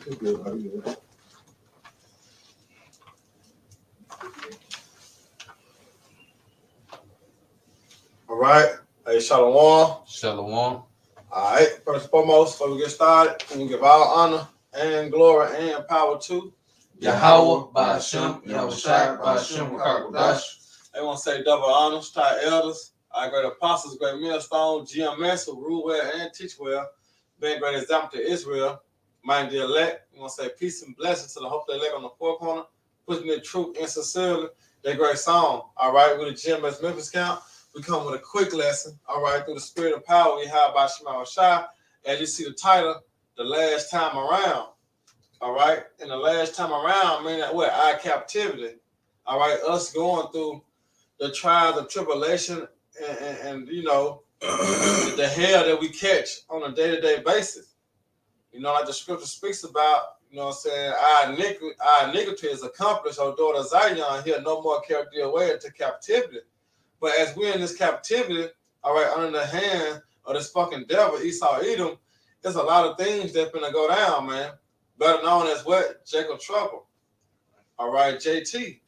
All right. Hey, Shalom. Shalom. All right. First and foremost, before we get started, we give all honor and glory and power to Yahweh, Ba'ashem, Yahushai, Ba'ashem, Rakakadash. They want to say double honors to our elders, our great apostles, great millstone, GMS, who rule well and teach well, being great example to Israel. Mind the elect, we want to say peace and blessings to the hope they elect on the four corner, pushing the truth and sincerely. Their great song. All right, with the GMS Memphis count, we come with a quick lesson. All right, through the spirit of power we have by Shema Shai. As you see the title, The Last Time Around. All right, and the last time around, meaning what? Our captivity. All right, us going through the trials of tribulation and you know, the hell that we catch on a day-to-day basis. You know, like the scripture speaks about, you know what I'm saying, our iniquity is accomplished, O daughter of Zion, here no more carry thee away into captivity. But as we're in this captivity, all right, under the hand of this fucking devil, Esau Edom, there's a lot of things that's gonna go down, man. Better known as what? Jacob Trouble. All right, JT.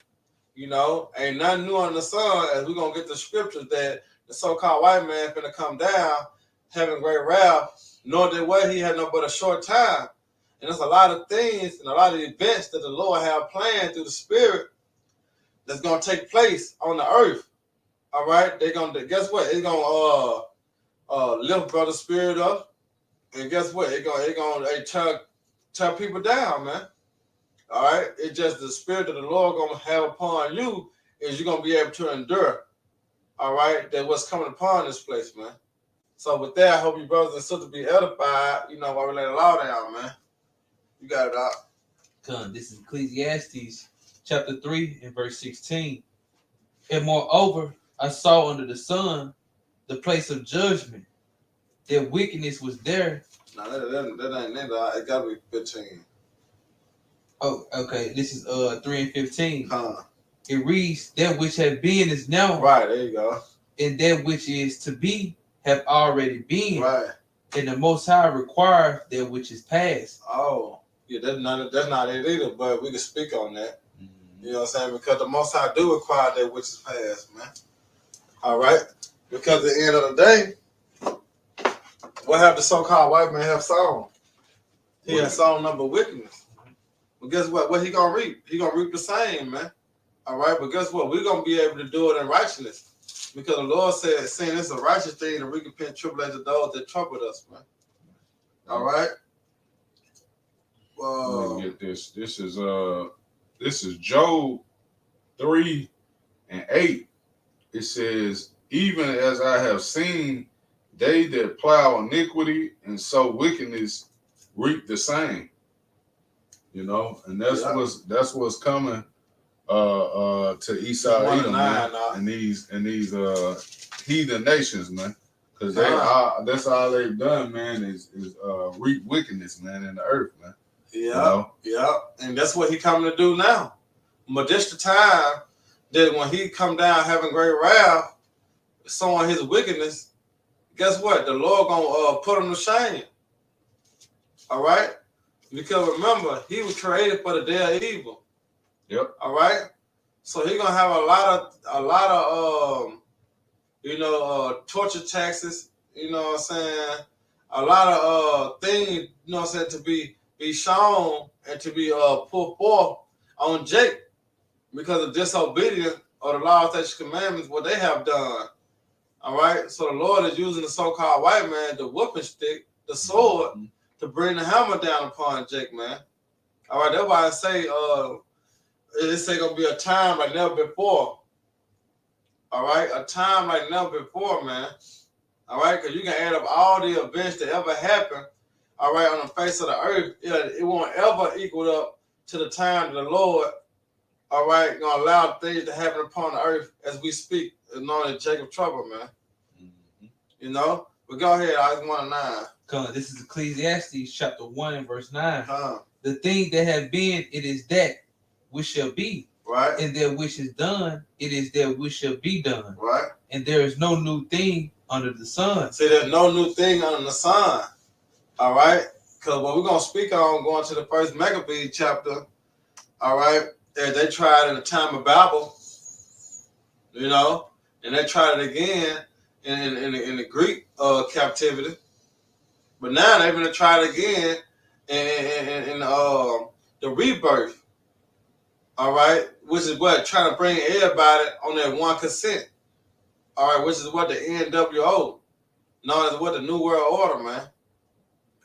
You know, ain't nothing new under the sun, as we're going to get the scriptures that the so-called white man finna come down, having great wrath, nor did what he had no but a short time. And there's a lot of things and a lot of events that the Lord have planned through the Spirit that's going to take place on the earth. All right? They're going to, guess what? It's going to lift brother spirit up. And guess what? It's going to tear people down, man. All right, it's just the spirit that the Lord gonna have upon you is you're gonna be able to endure. All right, that what's coming upon this place, man. So with that, I hope you brothers and sisters be edified. You know, while we lay the law down, man. You got it out. Come, this is Ecclesiastes chapter 3 and verse 16. And moreover, I saw under the sun the place of judgment. That wickedness was there. No, that ain't it. It gotta be 15. Oh, okay. This is 3 and 15. Huh. It reads, that which have been is now. Right, there you go. And that which is to be have already been. Right. And the Most High requires that which is past. Oh, yeah, that's not it either, but we can speak on that. You know what I'm saying? Because the Most High do require that which is past, man. All right? Because at the end of the day, what have the so-called white man have sown? He has sown number wickedness. But guess what? What he gonna reap? He gonna reap the same, man. All right, but guess what? We're gonna be able to do it in righteousness. Because the Lord said, saying it's a righteous thing to recompense tribulation of those that troubled us, man. All right. Let me get this. This is Job 3 and 8. It says, even as I have seen, they that plow iniquity and sow wickedness reap the same. You know, and that's what's coming to Esau Edom, man, and these heathen nations, man. Because that's all they've done, man, is reap wickedness, man, in the earth, man. Yeah, you know? Yeah, and that's what he coming to do now. But this the time that when he come down having great wrath, sowing his wickedness, guess what? The Lord gonna put him to shame. All right, because remember he was created for the day of evil. Yep. All right, so he gonna have a lot of torture taxes. You know what I'm saying? A lot of things. You know what I'm saying, to be shown and to be put forth on Jake because of disobedience or the law, statutes, commandments, what they have done. All right, so the Lord is using the so-called white man, the whooping stick, the sword, to bring the hammer down upon Jake, man. All right, that's why I say it's gonna be a time like never before. All right, a time like never before, man. All right, because you can add up all the events that ever happened. All right, on the face of the earth, it won't ever equal up to the time that the Lord, all right, gonna allow things to happen upon the earth as we speak, known as Jacob Trouble, man. Mm-hmm. You know, but go ahead, I just 1 and 9. Come on, this is Ecclesiastes chapter 1 and verse 9. The thing that have been, it is that which shall be. Right. And that which is done, it is that which shall be done. Right. And there is no new thing under the sun. See, there's no new thing under the sun. All right, Because what we're gonna speak on going to the first Maccabee chapter, all right, that they tried in the time of Babel, you know, and they tried it again in the Greek captivity. But now they're gonna try it again in the rebirth. All right, which is what trying to bring everybody on that one consent. All right, which is what the NWO, known as what the New World Order, man.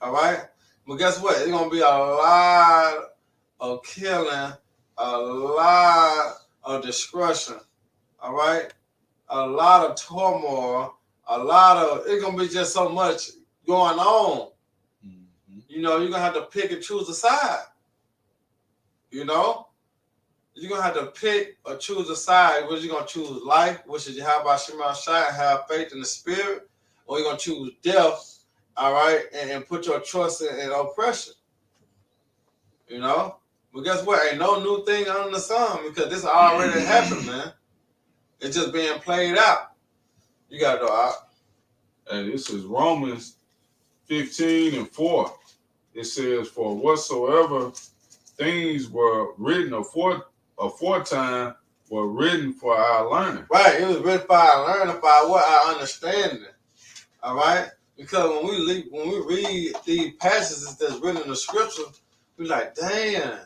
All right, but guess what? It's gonna be a lot of killing, a lot of destruction. All right, a lot of turmoil, it's gonna be just so much going on. Mm-hmm. You know, you're gonna have to pick and choose a side. You know, you're gonna have to pick or choose a side. Whether you're gonna choose life, which is how about Shema Shai, have faith in the spirit, or you're gonna choose death, all right, and put your trust in oppression. You know? But guess what? Ain't no new thing under the sun because this already happened, man. It's just being played out. You gotta go out. And this is Romans 15:4. It says, "For whatsoever things were written aforetime were written for our learning." Right, it was written for our learning, for our understanding. All right? Because when we read these passages that's written in the scripture, we like, damn,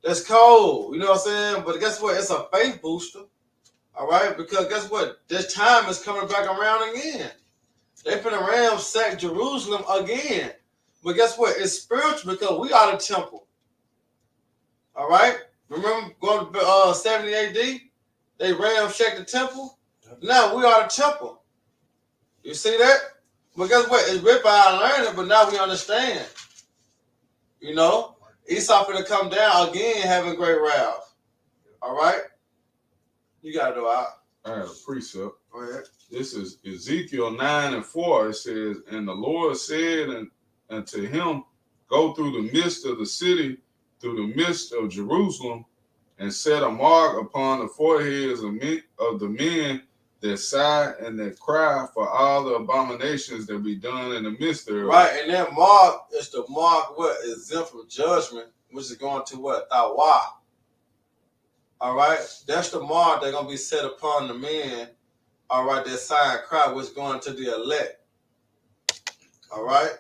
that's cold. You know what I'm saying? But guess what? It's a faith booster. All right? Because guess what? This time is coming back around again. They finna ransack Jerusalem again. But guess what? It's spiritual because we are the temple. All right? Remember going to 70 AD? They ransacked the temple. Now we are the temple. You see that? But guess what? It's ripped by our learning, but now we understand. You know? Esau finna come down again having great wrath. All right? You gotta do it. I had a precept. Go ahead. This is Ezekiel 9:4. It says, "And the Lord said unto him, Go through the midst of the city, through the midst of Jerusalem, and set a mark upon the foreheads of the men that sigh and that cry for all the abominations that be done in the midst thereof." Right, and that mark is the mark what is exempt from judgment, which is going to what? Tawa. All right? That's the mark that's going to be set upon the men, all right, that sigh and cry, which is going to the elect. All right?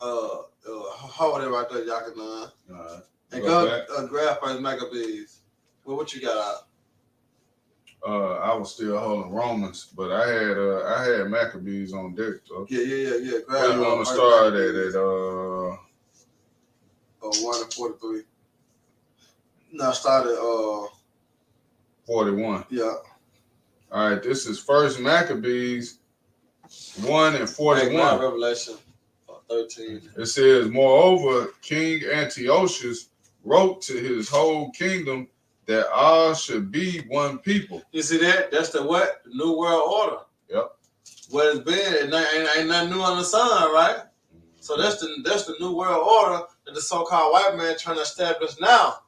Hold it right there, y'all can All right. and Go go grab first Maccabees. Well, what you got out? I was still holding Romans, but I had Maccabees on deck. So. Yeah. Grab Where you want to first start Maccabees. at? 1 and 43. No, I started 41. yeah. All right, this is First Maccabees 1 and 41. Revelation 13. It says, "Moreover, King Antiochus wrote to his whole kingdom that all should be one people." You see that? That's the what? The New World Order. Yep. What it's been, ain't nothing new under the sun, right? So that's the New World Order that the so-called white man trying to establish now.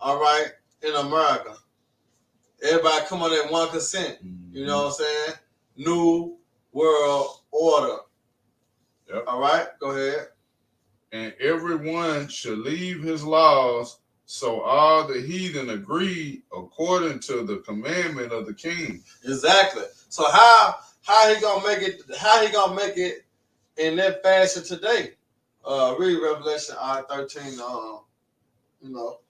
All right, in America. Everybody come on in one consent. You know what I'm saying? New World Order. Yep. All right, go ahead. "And everyone should leave his laws, so all the heathen agreed according to the commandment of the king." Exactly. So how he gonna make it? How he gonna make it in that fashion today? Read Revelation 13. You know.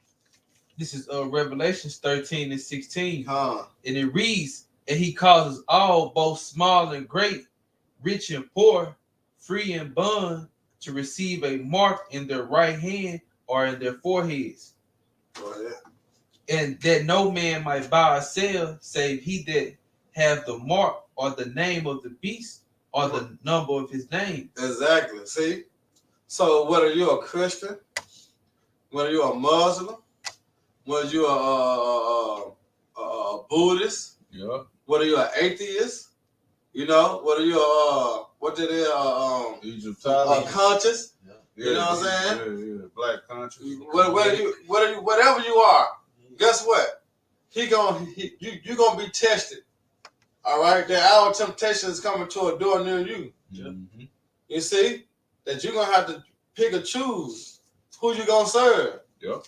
This is Revelations 13 and 16. Huh. And it reads, "And he causes all, both small and great, rich and poor, free and bond, to receive a mark in their right hand or in their foreheads. Go ahead. And that no man might buy or sell, save he that have the mark or the name of the beast or the number of his name." Exactly. See? So whether you're a Christian, whether you're a Muslim, whether you're a Buddhist, Yeah. whether you're an atheist, you know, whether you're what did they Egypt, conscious, yeah, you know what I'm saying? Yeah. Black conscious. Whatever you are, guess what? You gonna be tested. All right, that our temptation is coming to a door near you. Mm-hmm. You see that you're gonna have to pick or choose who you gonna serve. Yep.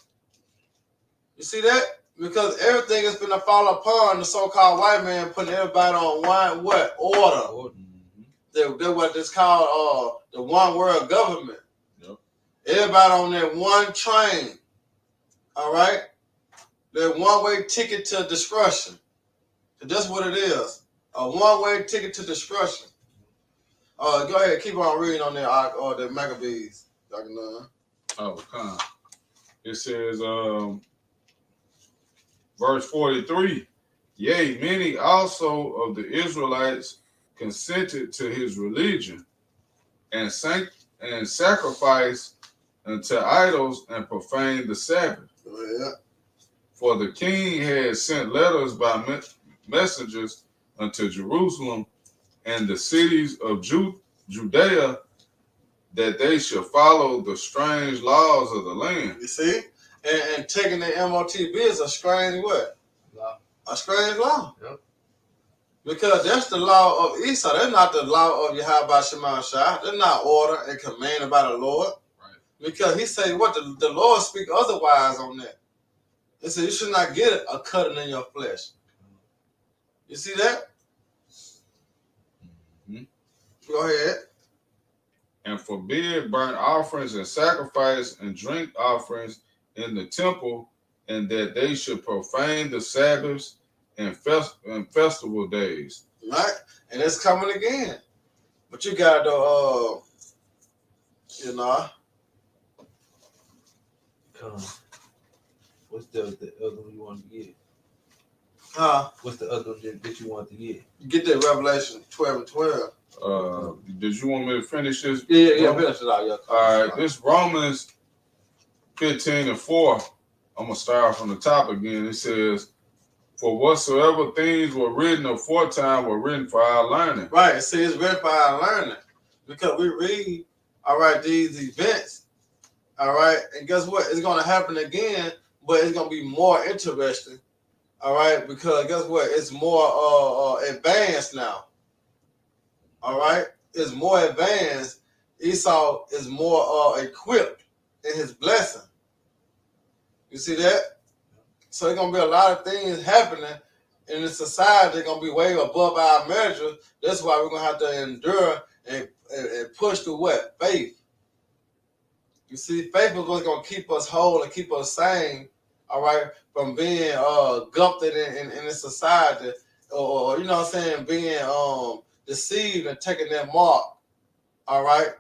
You see that? Because everything is gonna fall upon the so-called white man putting everybody on one what order. They're what it's called the one world government. Yep. Everybody on that one train. All right? That one-way ticket to destruction. That's what it is. A one-way ticket to destruction. Go ahead, keep on reading on there, the Maccabees. Come. It says, verse 43, yea, many also of the Israelites consented to his religion and sacrificed unto idols and profaned the Sabbath. Yeah. For the king had sent letters by messengers unto Jerusalem and the cities of Judea that they should follow the strange laws of the land. You see? And taking the MOTB is a strange what? Law. A strange law. Yep. Because that's the law of Esau. That's not the law of Yahweh Shema Shai. That's not order and commanded by the Lord. Right. Because he said what? The Lord speak otherwise on that. He said you should not get a cutting in your flesh. You see that? Mm-hmm. Go ahead. And forbid burnt offerings and sacrifice and drink offerings in the temple, and that they should profane the Sabbaths and festival days. Right? And it's coming again. But you got to, Come. What's the other one you want to get? What's the other one that you want to get? Get that Revelation 12 and 12. Did you want me to finish this? Yeah, finish it out. Yeah. All right, this Romans 15 and 4. I'm going to start from the top again. It says, for whatsoever things were written aforetime were written for our learning. Right. See, it's written for our learning. Because we read, all right, these events. All right. And guess what? It's going to happen again, but it's going to be more interesting. All right. Because guess what? It's more advanced now. All right. It's more advanced. Esau is more equipped in his blessing. You see that? So there's going to be a lot of things happening in the society. They're going to be way above our measure. That's why we're going to have to endure and push through what? Faith. You see, faith is what's going to keep us whole and keep us sane, all right, from being gumped in this society or, you know what I'm saying, being deceived and taking that mark, all right,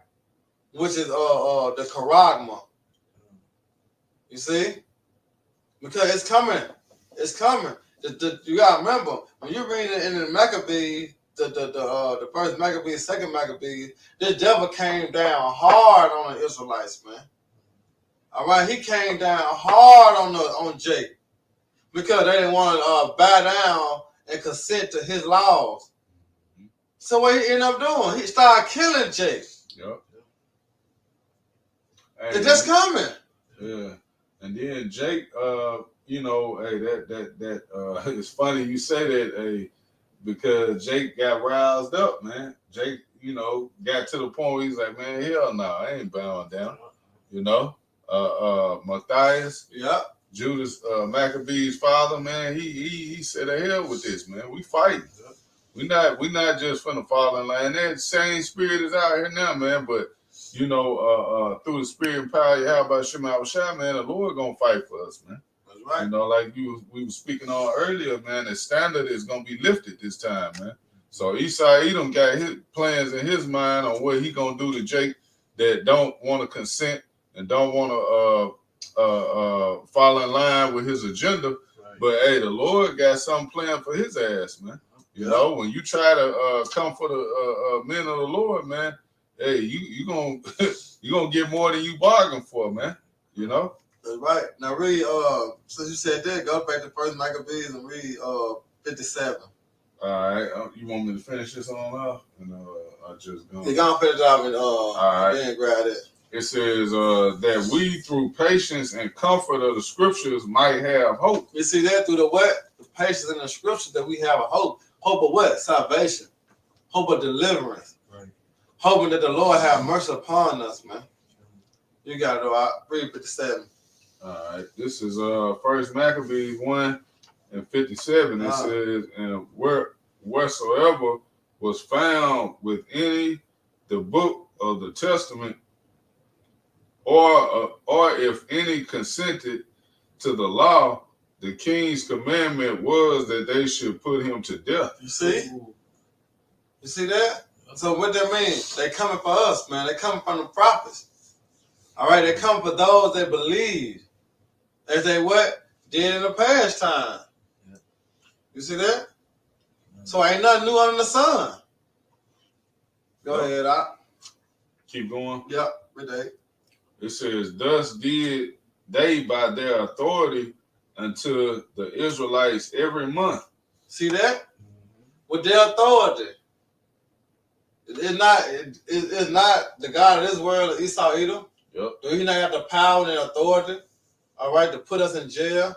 which is the charagma. You see? Because it's coming. It's coming. You gotta remember, when you read it in the Maccabees, the first Maccabees, second Maccabees, the devil came down hard on the Israelites, man. All right, he came down hard on Jake because they didn't want to bow down and consent to his laws. So what he ended up doing, he started killing Jake. Yep. It's just coming. Yeah. And then Jake, it's funny you say that, because Jake got roused up, man. Jake, got to the point where he's like, man, hell no, I ain't bowing down. Matthias, yeah, Judas Maccabee's father, man, he said, the hell with this, man. We fighting. We not just finna fall in line. That same spirit is out here now, man. But through the spirit and power, how about Shema Shai, man, the Lord gonna fight for us, man. That's right. Like we were speaking on earlier, man, the standard is gonna be lifted this time, man. So Esau Edom got his plans in his mind on what he gonna do to Jake that don't want to consent and don't want to fall in line with his agenda. Right. But hey, the Lord got something planned for his ass, man. When you try to come for the men of the Lord, man, hey, you gonna get more than you bargained for, man. That's right. Now read since you said that, go back to First Maccabees and read 57. All right, you want me to finish this on off? I just go. You're gonna finish off and all right. Then grab it. It says that we through patience and comfort of the scriptures might have hope. You see that through the what? The patience in the scriptures that we have a hope. Hope of what? Salvation. Hope of deliverance. Right. Hoping that the Lord have mercy upon us, man. You got it, though. Read 57. All right. This is First Maccabees 1:57. It Uh-huh. says, and wheresoever was found with any the book of the testament, or if any consented to the law, the king's commandment was that they should put him to death. You see? You see that? So what that means? They coming for us, man. They coming from the prophets. All right, they come for those that believe. As they what? Did in the past time. Yeah. You see that? So ain't nothing new under the sun. Go ahead, Keep going. Yep, good day. It says, thus did they by their authority unto the Israelites every month. See that? With their authority. It's not the God of this world, Esau Edom. Yep. Do he not have the power and authority, all right, to put us in jail,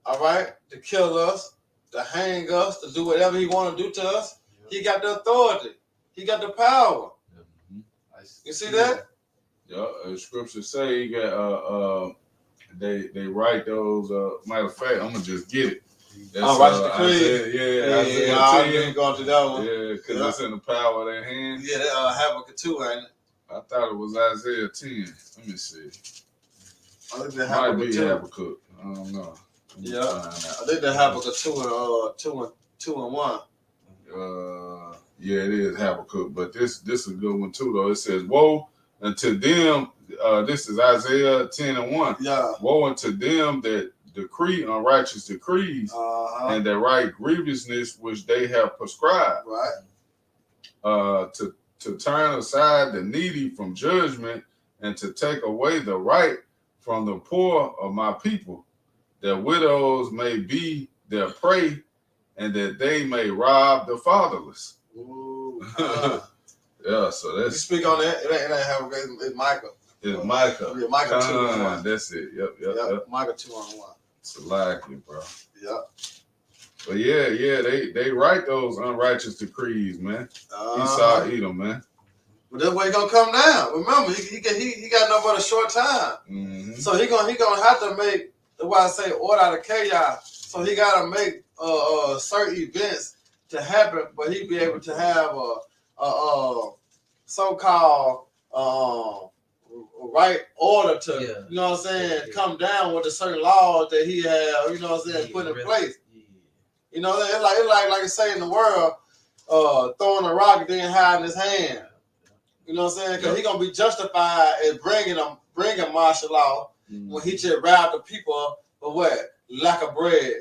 all right, to kill us, to hang us, to do whatever he want to do to us? Yep. He got the authority. He got the power. Mm-hmm. You see that? Yeah, scripture say you got they write those matter of fact, I'm gonna just get it. That's the creed. Isaiah I 10. didn't go to that one. Yeah, because it's in the power of their hand. Yeah, that Habakkuk too, ain't it? I thought it was Isaiah 10. Let me see. I think that Might Habakkuk be too. Habakkuk. I don't know. Yeah, I think that Habakkuk 2 and 1. Yeah, it is Habakkuk, but this is a good one too, though. It says, "Woe unto them." This is Isaiah 10 and 1. Yeah. Woe unto them that decree unrighteous decrees and that write grievousness which they have prescribed. Right. To turn aside the needy from judgment and to take away the right from the poor of my people, that widows may be their prey and that they may rob the fatherless. Ooh, Yeah, so you that's speak on that. It ain't Habakkuk. It's Micah. it's Micah. Yeah, Micah 2 and 1. That's it. Yep. Micah 2 and 1. It's a likely, bro. Yep. But yeah, they write those unrighteous decrees, man. Esau Edom, man. But that's where he gonna come down. Remember, he got no but a short time. Mm-hmm. So he gonna have to make, that's why I say order out of chaos. So he gotta make certain events to happen, but he be able to have a so-called right order to, you know what I'm saying, come down with the certain laws that he have, you know what I'm saying, put in place. You know, it's like say in the world, throwing a rock and then hiding his hand. You know what I'm saying? Because he's gonna be justified in bringing martial law when he just robbed the people for what? Lack of bread,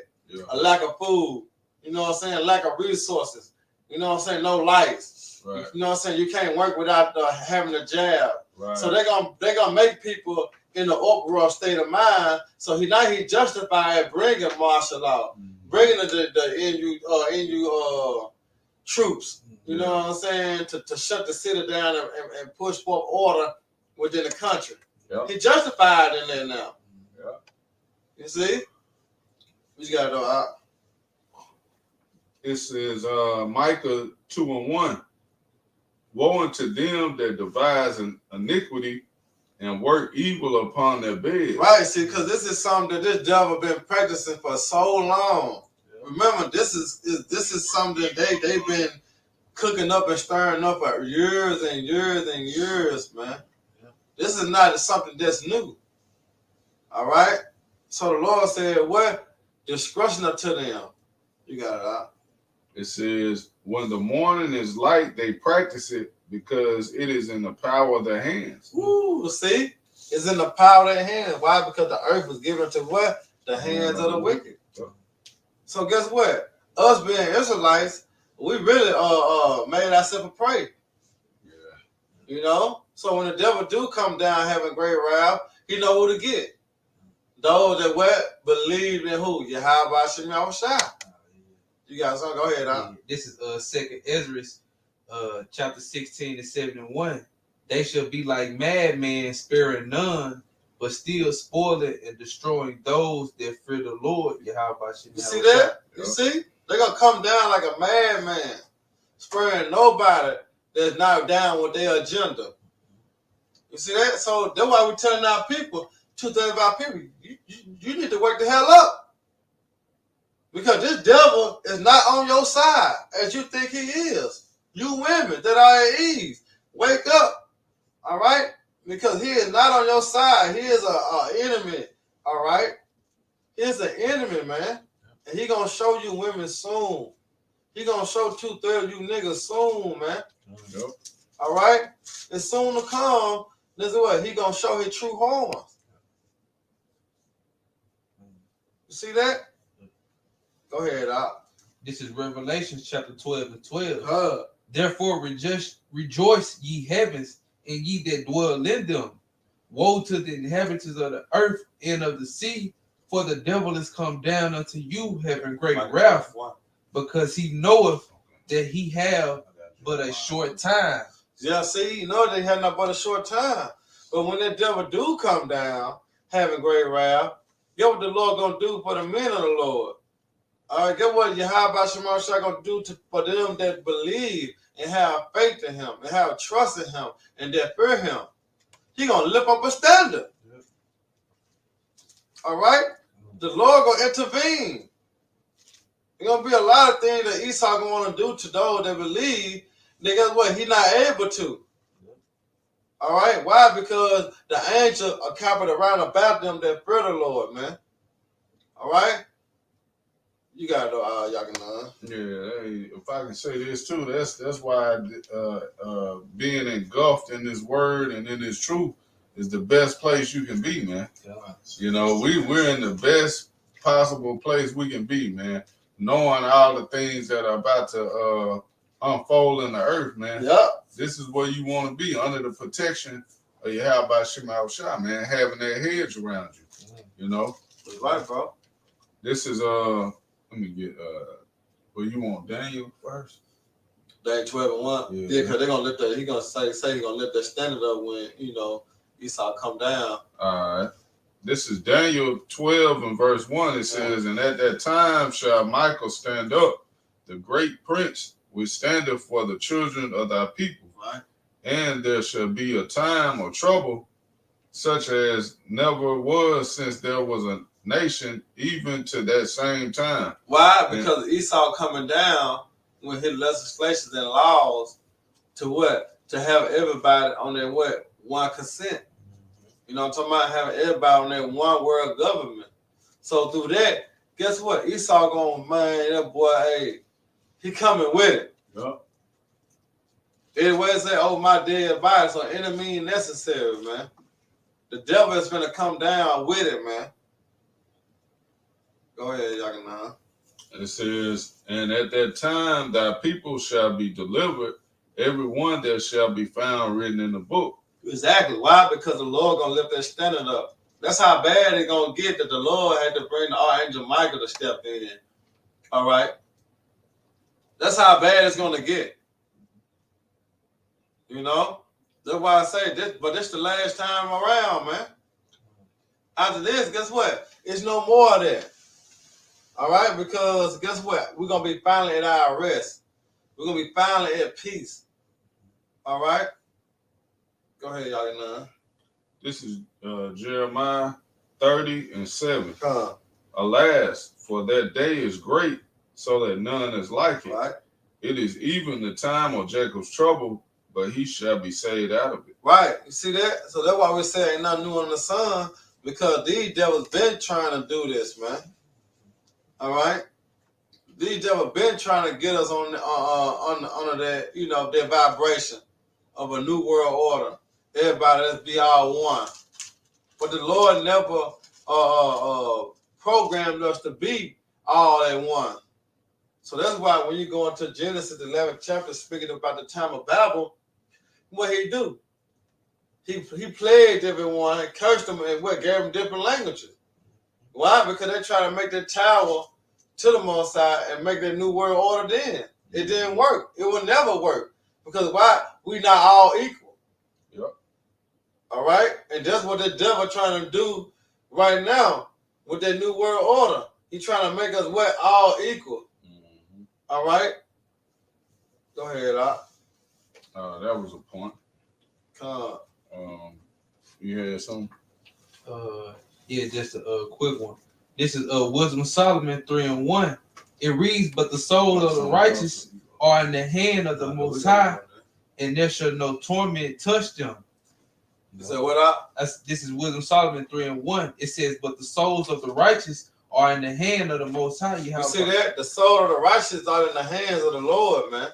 a lack of food. You know what I'm saying? Lack of resources. You know what I'm saying? No lights. Right. You know what I'm saying? You can't work without having a job. Right. So they're gonna make people in the uproar state of mind. So he justified bringing martial law, bringing the NU troops. You know what I'm saying? To shut the city down and push forth order within the country. He justified in there now. Yeah. You see? What you gotta know? It says Micah 2 and 1. Woe unto them that devise an iniquity and work evil upon their bed. Right, see, because this is something that this devil been practicing for so long. Remember, this is something that they've been cooking up and stirring up for years and years and years, man. This is not something that's new. All right? So the Lord said, what? Discretion up to them. You got it out. It says, when the morning is light, they practice it because it is in the power of their hands. Ooh, see? It's in the power of their hands. Why? Because the earth was given to what? The hands of the wicked. So guess what? Us being Israelites, we really made ourselves a prey. Yeah. You know? So when the devil do come down having great wrath, he know who to get. Those that what? Believe in who? Yahweh Shem Yahushua. You got something? Go ahead, huh? This is 2nd Ezra, chapter 16 and 71. They shall be like madmen, sparing none, but still spoiling and destroying those that fear the Lord. Yahweh Shem. You see that? You see? They're going to come down like a madman, sparing nobody that's not down with their agenda. You see that? So that's why we're telling our people, 2/3 of our people, you need to wake the hell up. Because this devil is not on your side as you think he is. You women that are at ease, wake up. All right? Because he is not on your side. He is an enemy. All right? He is an enemy, man. And he going to show you women soon. He going to show 2/3 of you niggas soon, man. Yep. All right? It's soon to come. This is what? He going to show his true horns. You see that? Go ahead, Doc. This is Revelation chapter 12 and 12. Therefore rejoice ye heavens, and ye that dwell in them. Woe to the inhabitants of the earth and of the sea, for the devil is come down unto you, having great wrath, because he knoweth that he have but a short time. Yeah, see, you know they have not but a short time. But when that devil do come down, having great wrath, get what the Lord gonna do for the men of the Lord. All right, get what Yahweh Shemashah gonna do for them that believe and have faith in him and have trust in him and that fear him. He gonna lift up a standard. Yep. All right? The Lord gonna intervene. There's gonna be a lot of things that Esau gonna want to do to those that believe. Then guess what? He not able to. All right? Why? Because the angels are camping around about them that fear the Lord, man. All right? You got it, Yakinan. Yeah, hey, if I can say this too, that's why being engulfed in this word and in this truth is the best place you can be, man. You know, we're in the best possible place we can be, man. Knowing all the things that are about to unfold in the earth, man. Yep. This is where you want to be, under the protection of Yahweh Shemashah, man, having that hedge around you. You know? That's right, bro. This is let me get well, you want Daniel first? Day 12 and 1. Yeah, Yeah, because they're gonna lift that. He gonna say he gonna lift that standard up when Esau come down. All right. This is Daniel 12 and verse 1. It says, and at that time shall Michael stand up, the great prince, which standeth for the children of thy people. Right. And there shall be a time of trouble, such as never was since there was a nation, even to that same time. Why? Because Esau coming down with his legislations and laws to what? To have everybody on their what? One consent. You know what I'm talking about? Having everybody on their one world government. So through that, guess what? Esau gonna, man, that boy, hey, he coming with it. Yep. Anyway, say, oh, my dead body, so any means necessary, man. The devil is gonna come down with it, man. Go ahead, Yakinan. It says, and at that time thy people shall be delivered, every one that shall be found written in the book. Exactly. Why? Because the Lord gonna lift that standard up. That's how bad it's gonna get that the Lord had to bring the Archangel Michael to step in. All right. That's how bad it's gonna get. You know? That's why I say this, but this the last time around, man. After this, guess what? It's no more of that. All right, because guess what? We're gonna be finally at our rest. We're gonna be finally at peace. All right. Go ahead, y'all. This is Jeremiah 30 and 7. Huh. Alas, for that day is great, so that none is like it. Right. It is even the time of Jacob's trouble, but he shall be saved out of it. Right. You see that? So that's why we say ain't nothing new under the sun, because these devils been trying to do this, man. All right. These devils been trying to get us on under that, their vibration of a new world order. Everybody, let's be all one. But the Lord never programmed us to be all at one. So that's why when you go into Genesis, the 11th chapter, speaking about the time of Babel, what he do? He plagued everyone and cursed them and gave them different languages. Why? Because they try to make that tower to the Most High and make that new world order then. It didn't work. It will never work. Because why? We not all equal. Yep. All right? And that's what the devil trying to do right now with that new world order. He trying to make us what? All equal. Mm-hmm. All right? Go ahead, Doc. That was a point. You had something? Yeah, just a quick one. This is Wisdom of Solomon 3:1. It reads, "But the souls of the righteous are in the hand of the Most High, and there shall no torment touch them." So what up? This is Wisdom of Solomon 3:1. It says, "But the souls of the righteous are in the hand of the Most High." You see that? The soul of the righteous are in the hands of the Lord, man.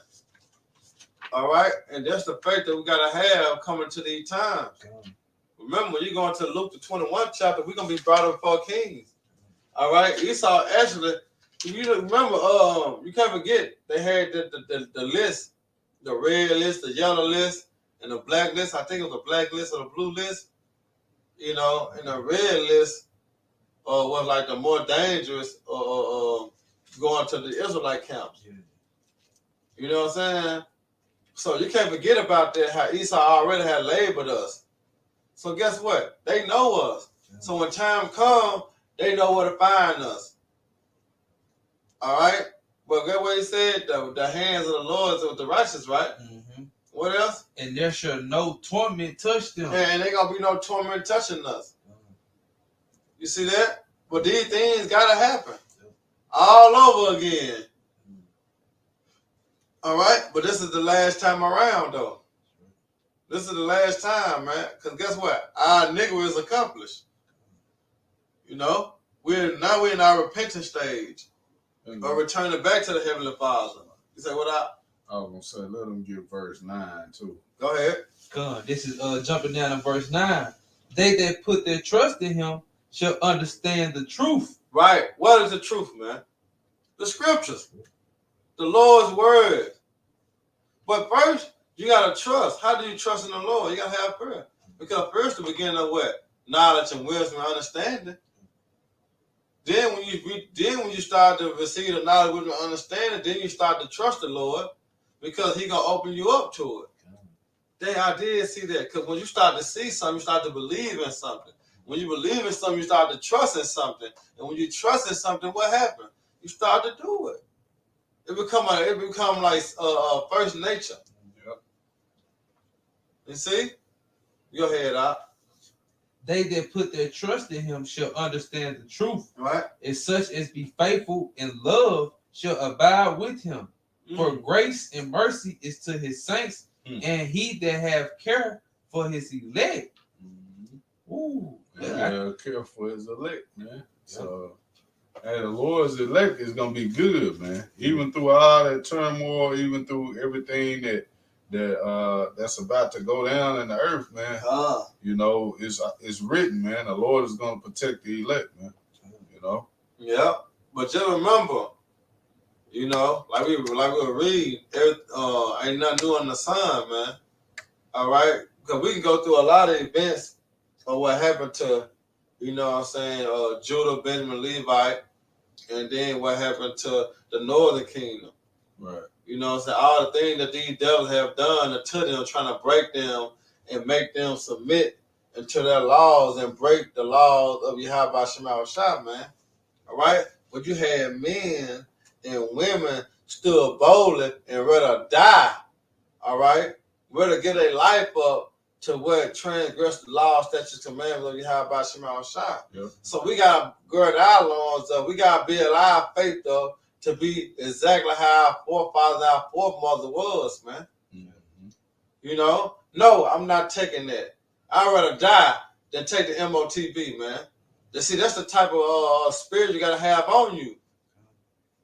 All right? And that's the faith that we got to have coming to these times. Remember, when you go into Luke the 21st chapter, we're going to be brought up before kings. All right? Esau actually, you remember, you can't forget, they had the list, the red list, the yellow list, and the black list. I think it was the black list or the blue list. You know, and the red list was like the more dangerous going to the Israelite camps. You know what I'm saying? So you can't forget about that, how Esau already had labeled us. So guess what? They know us. So when time comes, they know where to find us. All right? But get what he said? The hands of the Lord is with the righteous, right? Mm-hmm. What else? And there shall no torment touch them. And ain't going to be no torment touching us. You see that? But these things got to happen. All over again. All right? But this is the last time around, though. This is the last time, man. Because guess what? Our nigger is accomplished. You know? We're in our repentant stage. Or returning back to the Heavenly Father. You say what up? I was going to say, let them get verse 9, too. Go ahead. Come. This is jumping down to verse 9. They that put their trust in him shall understand the truth. Right. What is the truth, man? The scriptures. The Lord's word. But first, you got to trust. How do you trust in the Lord? You got to have prayer. Because first, the beginning of what? Knowledge and wisdom and understanding. Then when you start to receive the knowledge, wisdom, and understanding, then you start to trust the Lord because He's going to open you up to it. Then I did see that. Because when you start to see something, you start to believe in something. When you believe in something, you start to trust in something. And when you trust in something, what happens? You start to do it. It become like first nature. Yep. You see? Go ahead, Doc. They that put their trust in him shall understand the truth. Right. And such as be faithful in love shall abide with him. For grace and mercy is to his saints, and he that have care for his elect. Ooh. Yeah, care for his elect, man. So, and the Lord's elect is gonna be good, man. Even through all that turmoil, even through everything that's about to go down in the earth, man. You know, it's written, man. The Lord is gonna protect the elect, man. You know. Yeah, but just remember, you know, like we read, ain't nothing new under the sun, man. All right, because we can go through a lot of events of what happened to, you know what I'm saying, Judah, Benjamin, Levite, and then what happened to the northern kingdom. Right. You know what I'm saying? All the things that these devils have done to them, trying to break them and make them submit into their laws and break the laws of Yahweh Shema Shah, man. All right? But you had men and women stood boldly and rather die. All right? Rather get their life up to what transgress the law, statutes, commandments of Yahweh Shema Shah. Yep. So we got to gird our loins up. We got to build our faith up to be exactly how our forefathers, our foremothers was, man. Mm-hmm. You know? No, I'm not taking that. I'd rather die than take the MOTB, man. See, that's the type of spirit you got to have on you.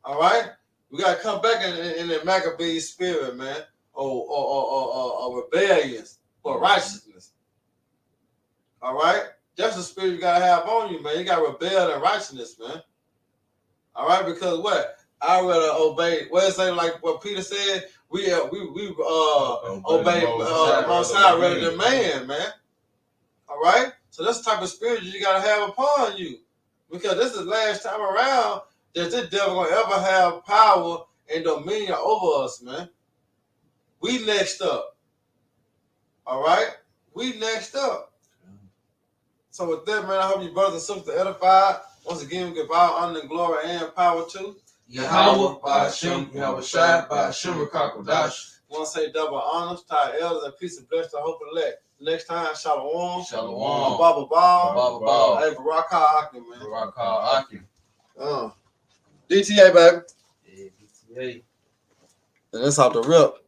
All right? We got to come back in the Maccabees spirit, man. Or rebellions for righteousness. All right? That's the spirit you got to have on you, man. You got to rebel in righteousness, man. All right? Because what? I rather obey. What is it like what Peter said? We obey Most High rather than man, man. All right? So that's the type of spirit you got to have upon you. Because this is the last time around that this devil going to ever have power and dominion over us, man. We next up. All right? We next up. So with that, man, I hope you brothers and sisters are edified. Once again, we give all honor and glory and power to Yahweh, Ba'ashem, Yahweh Shai, Ba'ashem, Rakakodash. want to say double honors to our elders and peace and blessings to hope elect. Next time, Shalom. Shalom. Baba Ball. Baba Ball. Hey, Barak Hakim, man. Barak Hakim. DTA, baby. Yeah, DTA. And that's off the rip.